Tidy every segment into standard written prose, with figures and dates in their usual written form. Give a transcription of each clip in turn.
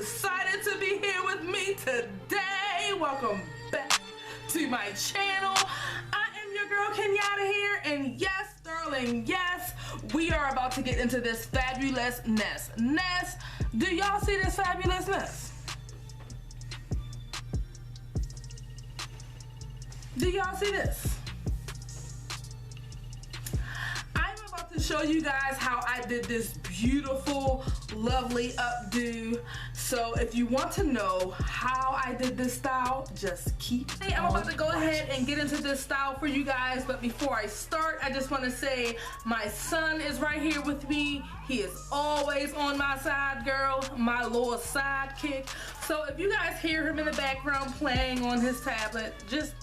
decided to be here with me today. Welcome back to my channel. I am your girl Kenyatta here, and yes, darling, yes, we are about to get into this fabulousness. Do y'all see this fabulousness? Do y'all see this? I'm about to show you guys how I did this beautiful, lovely updo. So if you want to know how I did this style, just keep on. I'm about to go ahead and get into this style for you guys, but before I start, I just want to say my son is right here with me. He is always on my side, girl, my little sidekick. So if you guys hear him in the background playing on his tablet, just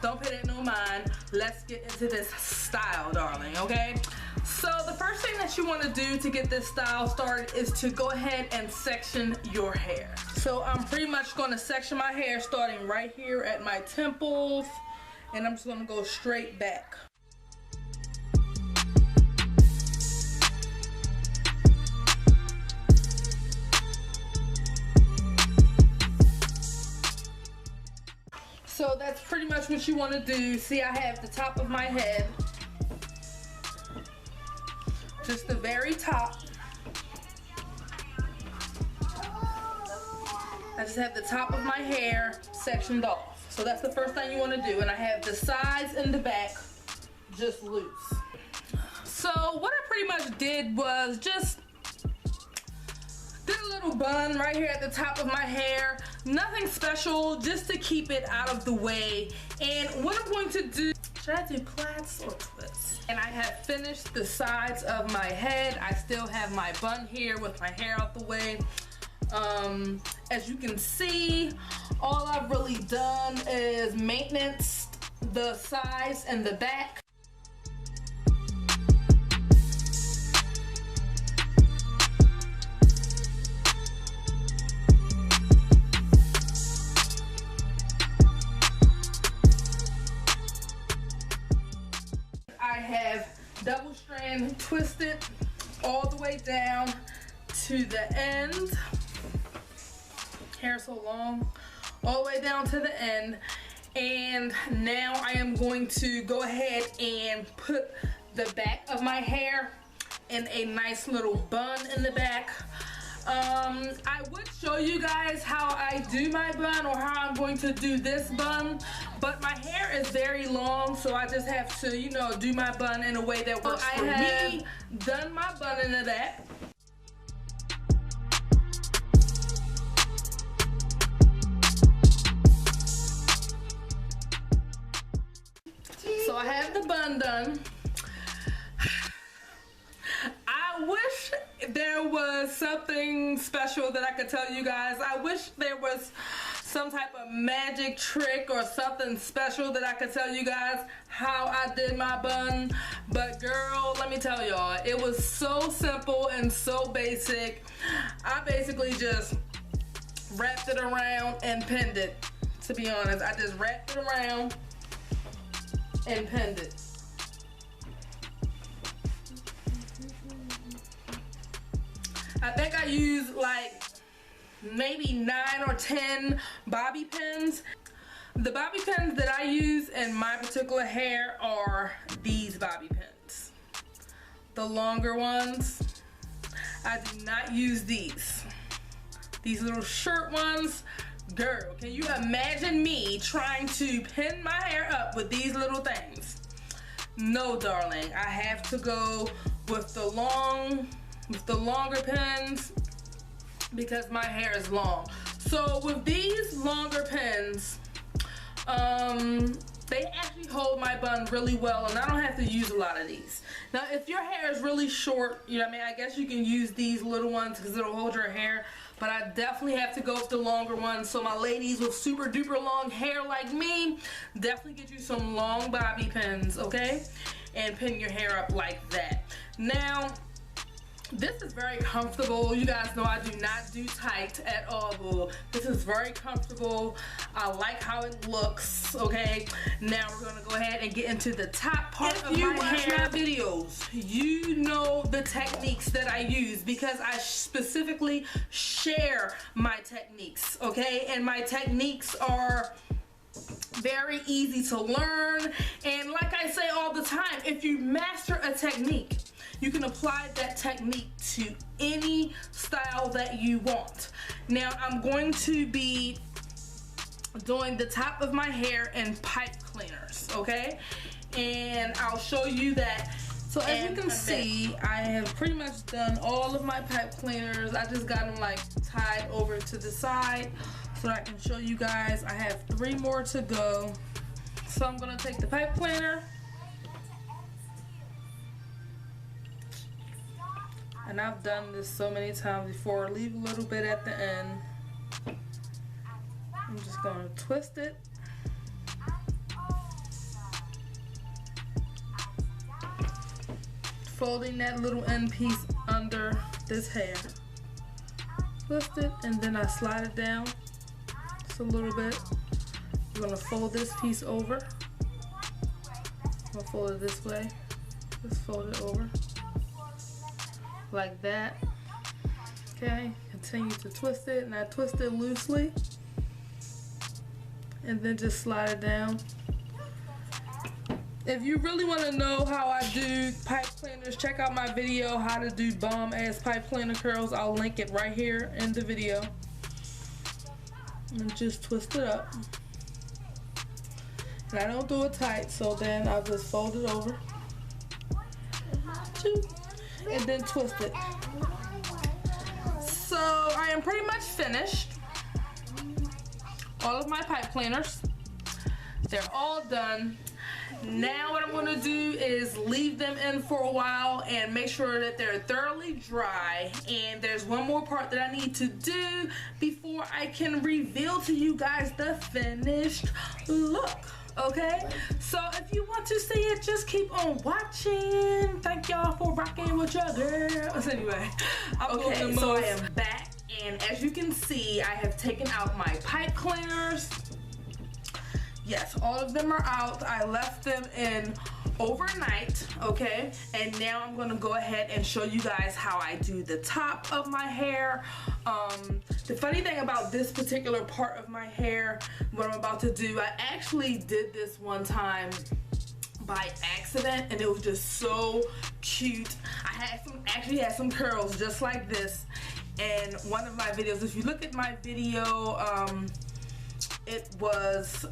don't pay that no mind. Let's get into this style, darling, okay? So the first thing that you want to do to get this style started is to go ahead and section your hair. So I'm pretty much going to section my hair starting right here at my temples, and I'm just going to go straight back. So that's pretty much what you want to do. See, I have the top of my head, just the very top. I just have the top of my hair sectioned off. So that's the first thing you want to do. And I have the sides and the back just loose. So what I pretty much did was just did a little bun right here at the top of my hair. Nothing special, just to keep it out of the way. And what I'm going to do, should I do plaits or twists? And I have finished the sides of my head. I still have my bun here with my hair out the way. As you can see, all I've really done is maintenance the sides and the back. I have double strand twisted all the way down to the end. Hair so long, all the way down to the end. And now I am going to go ahead and put the back of my hair in a nice little bun in the back. I would show you guys how I do my bun or how I'm going to do this bun, but my hair is very long, so I just have to, you know, do my bun in a way that works for me. I have done my bun in the back. So I have the bun done. I wish there was something special that I could tell you guys. I wish there was some type of magic trick or something special that I could tell you guys how I did my bun. But girl, let me tell y'all, it was so simple and so basic. I basically just wrapped it around and pinned it. To be honest, I just wrapped it around and pinned it. I think I used like maybe 9 or 10 bobby pins. The bobby pins that I use in my particular hair are these bobby pins. The longer ones. I do not use these. These little short ones. Girl, can you imagine me trying to pin my hair up with these little things? No, darling. I have to go with the longer pins because my hair is long. So with these longer pins, they actually hold my bun really well, and I don't have to use a lot of these. Now if your hair is really short, you know what I mean, I guess you can use these little ones because it'll hold your hair, but I definitely have to go with the longer ones. So my ladies with super duper long hair like me, definitely get you some long bobby pins, okay? And pin your hair up like that. Now This is very comfortable. You guys know I do not do tight at all, boo. This is very comfortable. I like how it looks, okay? Now we're gonna go ahead and get into the top part of my hair. If you watch my videos, you know the techniques that I use because I specifically share my techniques, okay? And my techniques are very easy to learn. And like I say all the time, if you master a technique, you can apply that technique to any style that you want. Now I'm going to be doing the top of my hair in pipe cleaners, okay? And I'll show you that. So as you can see, I have pretty much done all of my pipe cleaners. I just got them like tied over to the side so that I can show you guys. I have 3 more to go. So I'm gonna take the pipe cleaner, and I've done this so many times before. Leave a little bit at the end. I'm just gonna twist it. Folding that little end piece under this hair. Twist it, and then I slide it down just a little bit. I'm gonna fold this piece over. I'm gonna fold it this way. Just fold it over. Like that. Okay, continue to twist it, and I twist it loosely. And then just slide it down. If you really want to know how I do pipe cleaners, check out my video, how to do bomb ass pipe cleaner curls. I'll link it right here in the video. And just twist it up. And I don't do it tight, so then I'll just fold it over. And then twist it. So I am pretty much finished. All of my pipe cleaners. They're all done. Now what I'm going to do is leave them in for a while and make sure that they're thoroughly dry. And there's one more part that I need to do before I can reveal to you guys the finished look. Okay, so if you want to see it, just keep on watching. Thank y'all for rocking with your girls. Anyway, okay, so I am back, and as you can see, I have taken out my pipe cleaners. Yes, all of them are out. I left them in overnight, okay? And now I'm gonna go ahead and show you guys how I do the top of my hair. The funny thing about this particular part of my hair, what I'm about to do, I actually did this one time by accident, and it was just so cute. I actually had some curls just like this in one of my videos. If you look at my video, it was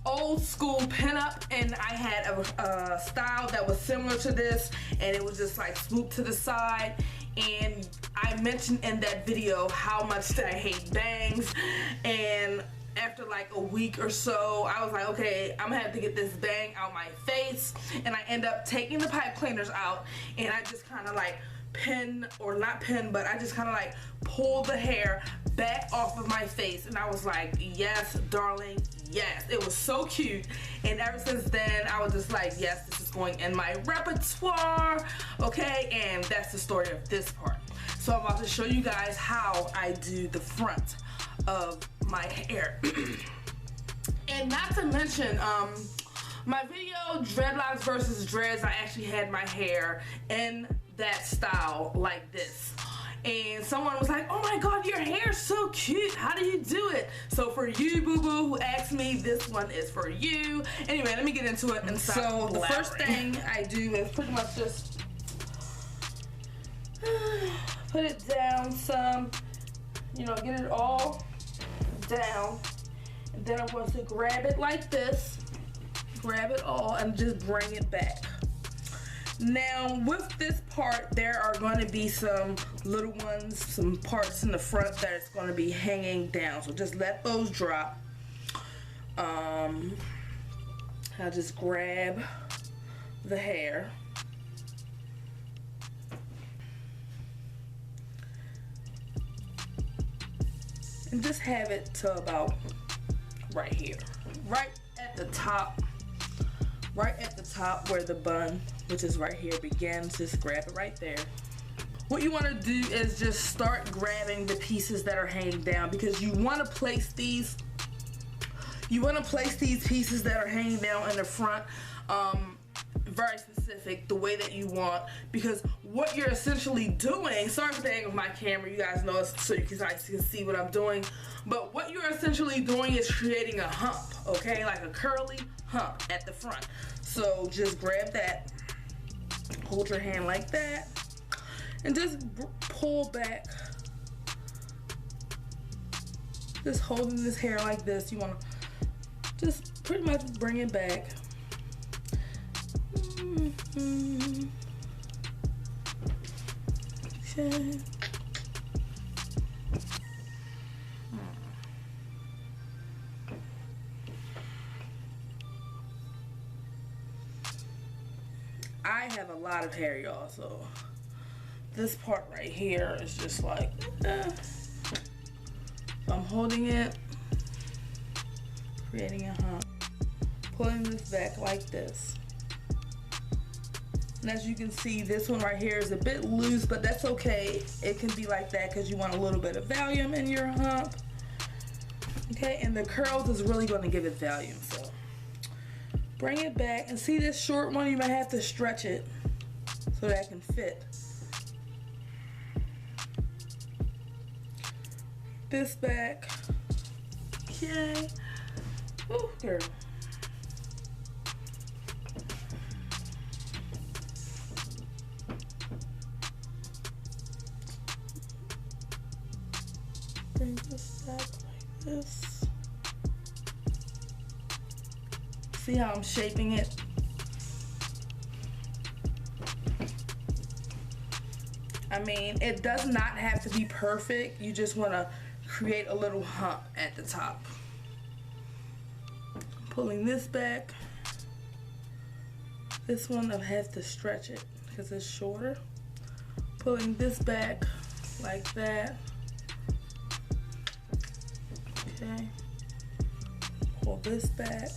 old school pinup, and I had a style that was similar to this, and it was just like swooped to the side. And I mentioned in that video how much that I hate bangs, and after like a week or so, I was like, okay, I'm gonna have to get this bang out my face. And I end up taking the pipe cleaners out, and I just kind of like but I just kind of like pulled the hair back off of my face, and I was like, yes, darling, yes. It was so cute, and ever since then, I was just like, yes, this is going in my repertoire, okay? And that's the story of this part. So I'm about to show you guys how I do the front of my hair. And not to mention, my video, dreadlocks versus dreads, I actually had my hair in that style like this. And someone was like, oh my god, your hair's so cute, how do you do it? So for you, boo-boo, who asked me, this one is for you. Anyway, let me get into it and stop blabbering. The first thing I do is pretty much just put it down some, you know, get it all down. And then I'm going to grab it like this, grab it all, and just bring it back. Now with this part, there are going to be some little ones, some parts in the front that's going to be hanging down, so just let those drop. I'll just grab the hair and just have it to about right here, right at the top where the bun which is right here, begins. Just grab it right there. What you want to do is just start grabbing the pieces that are hanging down, because you want to place these pieces that are hanging down in the front very specific, the way that you want, because what you're essentially doing, sorry for the angle of my camera, you guys know, so you guys can see what I'm doing, but what you're essentially doing is creating a hump, okay, like a curly hump at the front. So just grab that, hold your hand like that, and just pull back, just holding this hair like this. You want to just pretty much bring it back. Okay. I have a lot of hair, y'all, so this part right here is just like, I'm holding it, creating a hump, pulling this back like this. And as you can see, this one right here is a bit loose, but that's okay. It can be like that because you want a little bit of volume in your hump. Okay, and the curls is really going to give it volume. So bring it back, and see this short one, you might have to stretch it so that it can fit. This back. Okay. Ooh, girl. Bring this back like this. See how I'm shaping it? I mean, it does not have to be perfect. You just want to create a little hump at the top. Pulling this back. This one I have to stretch it because it's shorter. Pulling this back like that. Okay. Pull this back.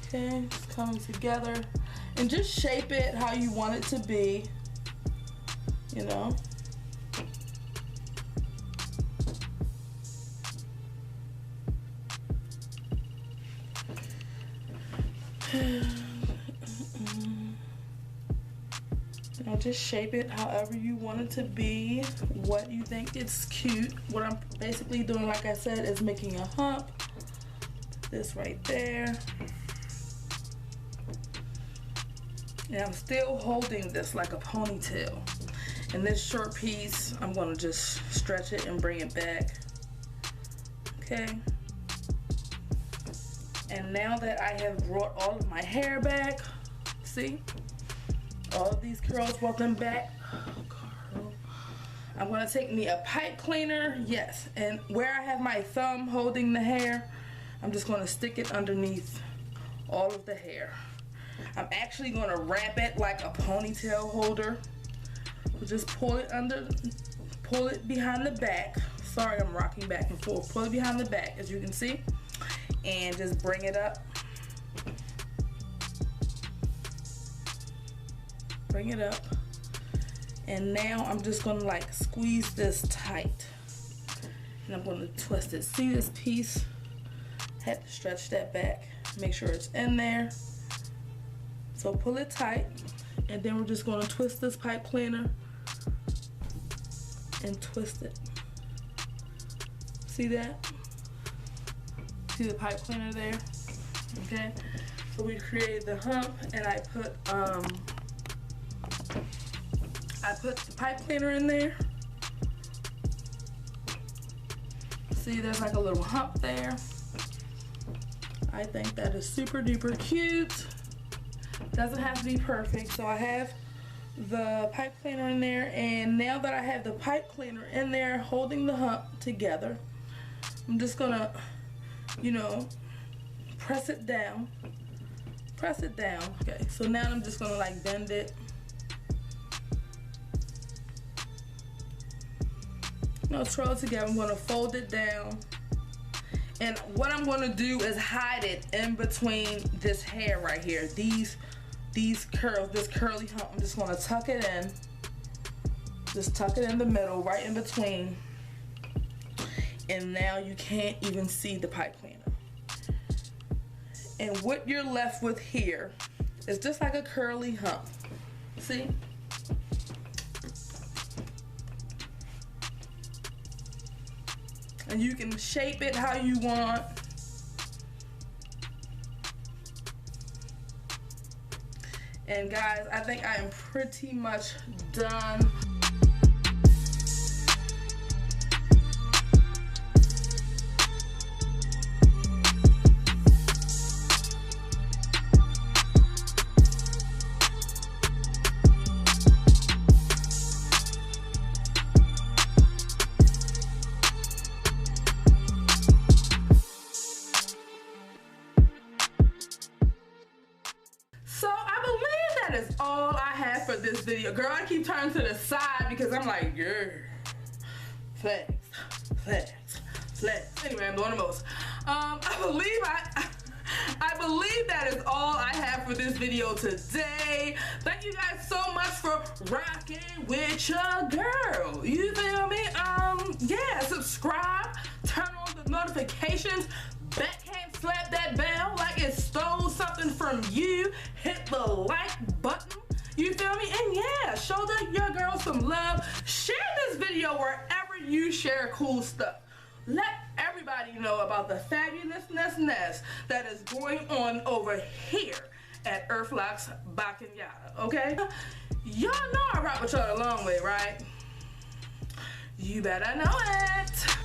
Okay, it's coming together. And just shape it how you want it to be, you know. Now just shape it however you want it to be, what you think it's cute. What I'm basically doing, like I said, is making a hump. This right there. And I'm still holding this like a ponytail. And this short piece, I'm gonna just stretch it and bring it back. Okay. And now that I have brought all of my hair back, see? All of these curls brought them back. Oh, I'm gonna take me a pipe cleaner, yes. And where I have my thumb holding the hair, I'm just gonna stick it underneath all of the hair. I'm actually going to wrap it like a ponytail holder. Just pull it behind the back. Sorry, I'm rocking back and forth. Pull it behind the back, as you can see, and just bring it up. Bring it up. And now I'm just going to like squeeze this tight. And I'm going to twist it. See this piece? Had to stretch that back. Make sure it's in there. So pull it tight, and then we're just going to twist this pipe cleaner and twist it. See that? See the pipe cleaner there? Okay. So we created the hump, and I put the pipe cleaner in there. See, there's like a little hump there. I think that is super duper cute. Doesn't have to be perfect. So I have the pipe cleaner in there, and now that I have the pipe cleaner in there holding the hump together, I'm just gonna, you know, press it down. Press it down. Okay, so now I'm just gonna like bend it. No, twirl it together. I'm gonna fold it down. And what I'm going to do is hide it in between this hair right here. These curls, this curly hump. I'm just going to tuck it in. Just tuck it in the middle, right in between. And now you can't even see the pipe cleaner. And what you're left with here is just like a curly hump. See? And you can shape it how you want. And guys, I think I am pretty much done. That is all I have for this video. Girl, I keep turning to the side because I'm like, yeah, flex, flex, flex. Anyway, I'm doing the most. I believe that is all I have for this video today. Thank you guys so much for rocking with your girl. You feel me? Yeah, subscribe, turn on the notifications, backhand slap that bell like it stole something from you, hit the like button, you feel me? And yeah, show your girl some love. Share this video wherever you share cool stuff. Let everybody know about the fabulousness that is going on over here at Earth Locs Bacanyada, okay? Y'all know I rock with y'all a long way, right? You better know it.